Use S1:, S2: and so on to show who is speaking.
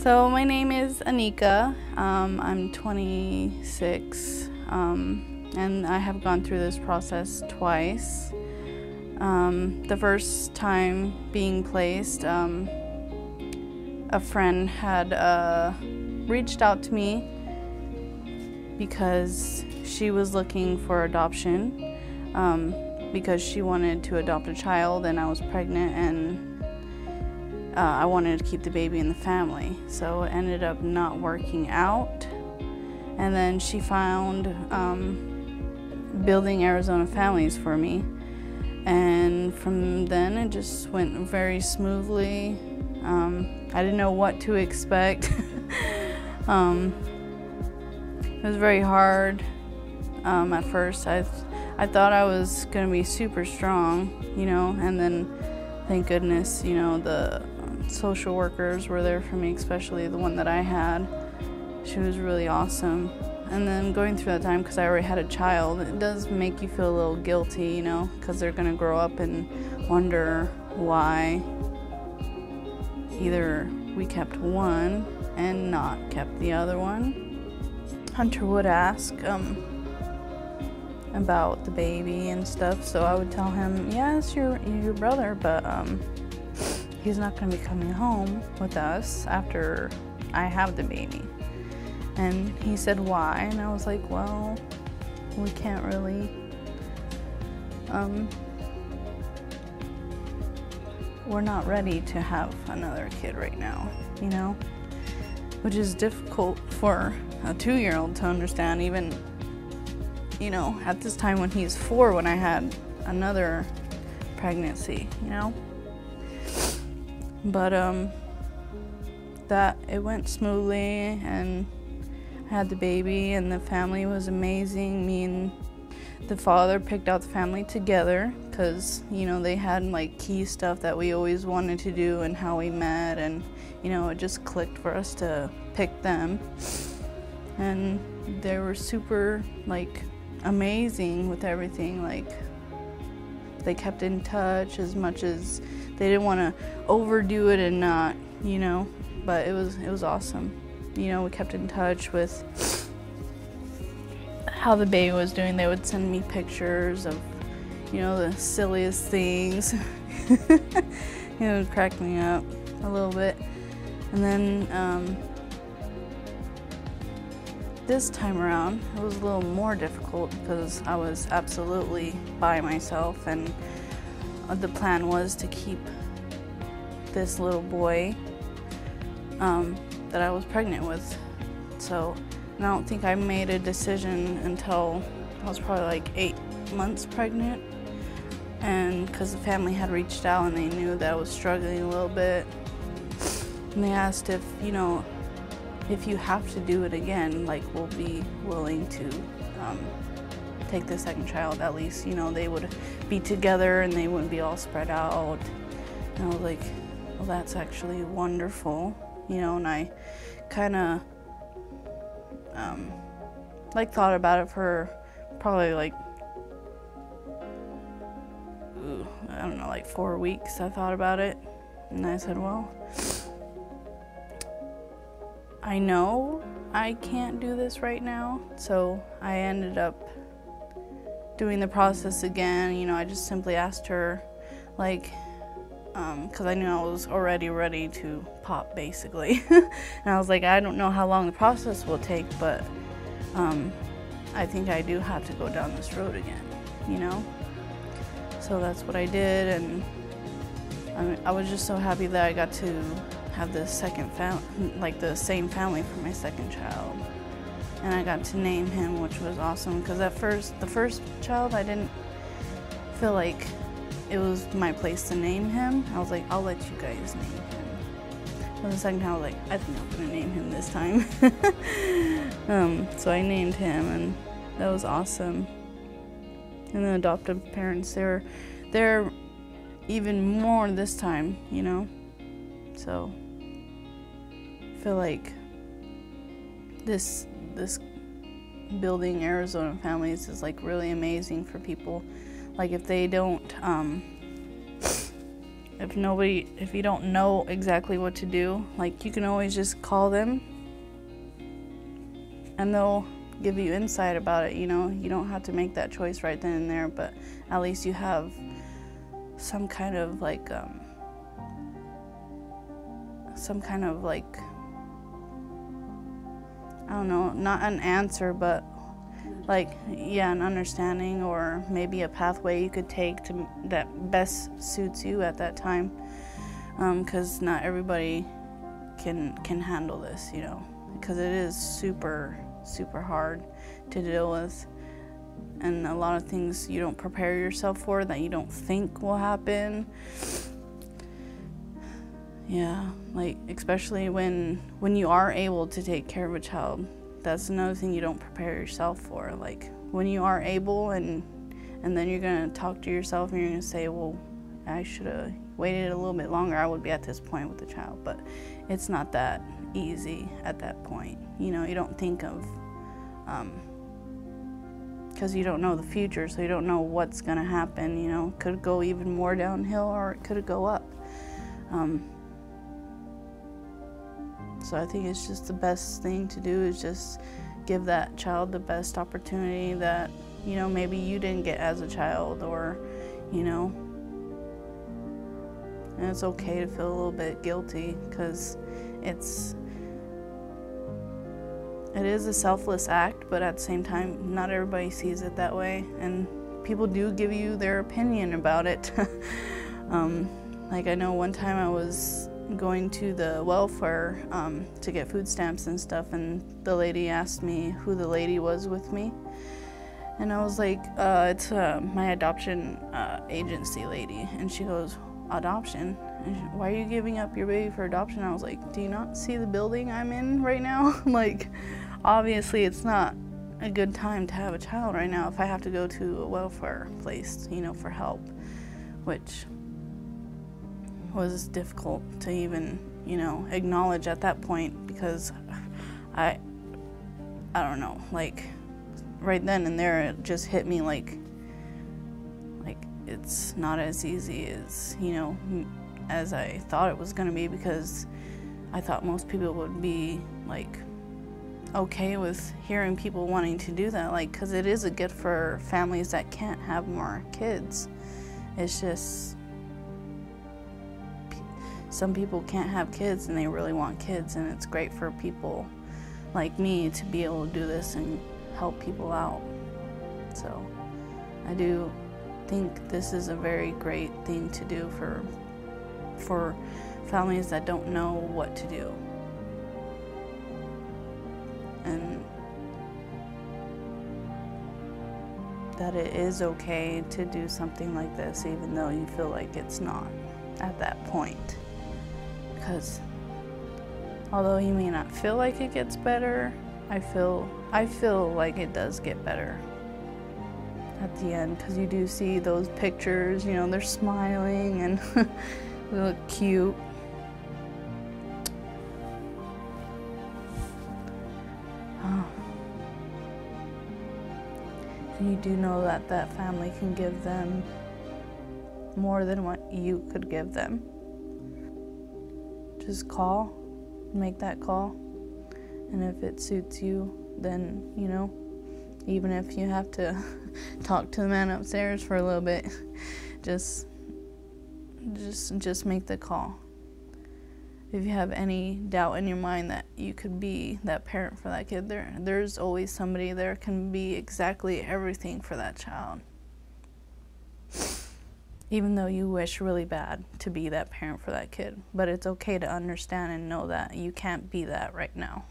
S1: So my name is Anika. I'm 26, and I have gone through this process twice. The first time being placed, a friend had reached out to me because she was looking for adoption, because she wanted to adopt a child, and I was pregnant, and I wanted to keep the baby in the family. So it ended up not working out. And then she found Building Arizona Families for me. And from then it just went very smoothly. I didn't know what to expect. It was very hard at first. I thought I was gonna be super strong, and then thank goodness, the social workers were there for me, especially the one that I had. She was really awesome. And then going through that time, because I already had a child, it does make you feel a little guilty, because they're going to grow up and wonder why either we kept one and not kept the other one. Hunter would ask about the baby and stuff, so I would tell him, yeah, it's your brother, but he's not going to be coming home with us after I have the baby. And he said, why? And I was like, well, we can't really, we're not ready to have another kid right now, which is difficult for a 2-year-old to understand, even, at this time when he's 4, when I had another pregnancy, But that it went smoothly, and I had the baby, and the family was amazing. Me and the father picked out the family together because, they had like key stuff that we always wanted to do and how we met, and, it just clicked for us to pick them. And they were super amazing with everything. They kept in touch as much as they didn't want to overdo it and not, but it was awesome. We kept in touch with how the baby was doing. They would send me pictures of, the silliest things. It would crack me up a little bit. And then this time around, it was a little more difficult because I was absolutely by myself, and the plan was to keep this little boy that I was pregnant with. So I don't think I made a decision until I was probably 8 months pregnant, and because the family had reached out and they knew that I was struggling a little bit, and they asked if if you have to do it again, we'll be willing to take the second child. At least, they would be together and they wouldn't be all spread out. And I was like, well, that's actually wonderful, and I kind of thought about it for probably I don't know, 4 weeks. I thought about it, and I said, well, I know I can't do this right now. So I ended up doing the process again. I just simply asked her, because I knew I was already ready to pop, basically. And I was like, I don't know how long the process will take, but I think I do have to go down this road again, So that's what I did, and I was just so happy that I got to have the second the same family for my second child. And I got to name him, which was awesome, because the first child, I didn't feel like it was my place to name him. I was like, I'll let you guys name him. But the second time, I was like, I think I'm gonna name him this time. So I named him, and that was awesome. And the adoptive parents, they're even more this time, So I feel like this Building Arizona Families is really amazing for people. If they don't if you don't know exactly what to do, like, you can always just call them and they'll give you insight about it, you know. You don't have to make that choice right then and there, but at least you have some kind of like I don't know, not an answer, but like, yeah, an understanding, or maybe a pathway you could take to that best suits you at that time, because not everybody can handle this, you know, because it is super hard to deal with, and a lot of things you don't prepare yourself for, that you don't think will happen. Yeah, like, especially when you are able to take care of a child, that's another thing you don't prepare yourself for. Like, when you are able, and then you're gonna talk to yourself and you're gonna say, well, I should have waited a little bit longer, I would be at this point with the child. But it's not that easy at that point, you know. You don't think of, because you don't know the future, so you don't know what's gonna happen, you know. Could go even more downhill, or it could go up. So I think it's just the best thing to do is just give that child the best opportunity that, you know, maybe you didn't get as a child, or, you know. And it's okay to feel a little bit guilty, because it is a selfless act, but at the same time, not everybody sees it that way, and people do give you their opinion about it. Like, I know one time I was going to the welfare to get food stamps and stuff, and the lady asked me who the lady was with me, and I was like, it's my adoption agency lady. And she goes, adoption? And why are you giving up your baby for adoption? I was like, do you not see the building I'm in right now? Like, obviously it's not a good time to have a child right now if I have to go to a welfare place, you know, for help, which was difficult to even, you know, acknowledge at that point, because I don't know, like, right then and there it just hit me like it's not as easy as, you know, as I thought it was gonna be, because I thought most people would be like okay with hearing people wanting to do that, like, because it is a gift for families that can't have more kids. It's just some people can't have kids and they really want kids, and it's great for people like me to be able to do this and help people out. So I do think this is a very great thing to do for families that don't know what to do. And that it is okay to do something like this, even though you feel like it's not at that point. Because although you may not feel like it gets better, I feel like it does get better at the end, because you do see those pictures, you know, they're smiling and they look cute. Oh. And you do know that that family can give them more than what you could give them. Just call, make that call, and if it suits you, then, you know, even if you have to talk to the man upstairs for a little bit, just make the call. If you have any doubt in your mind that you could be that parent for that kid, there's always somebody there can be exactly everything for that child. Even though you wish really bad to be that parent for that kid, but it's okay to understand and know that you can't be that right now.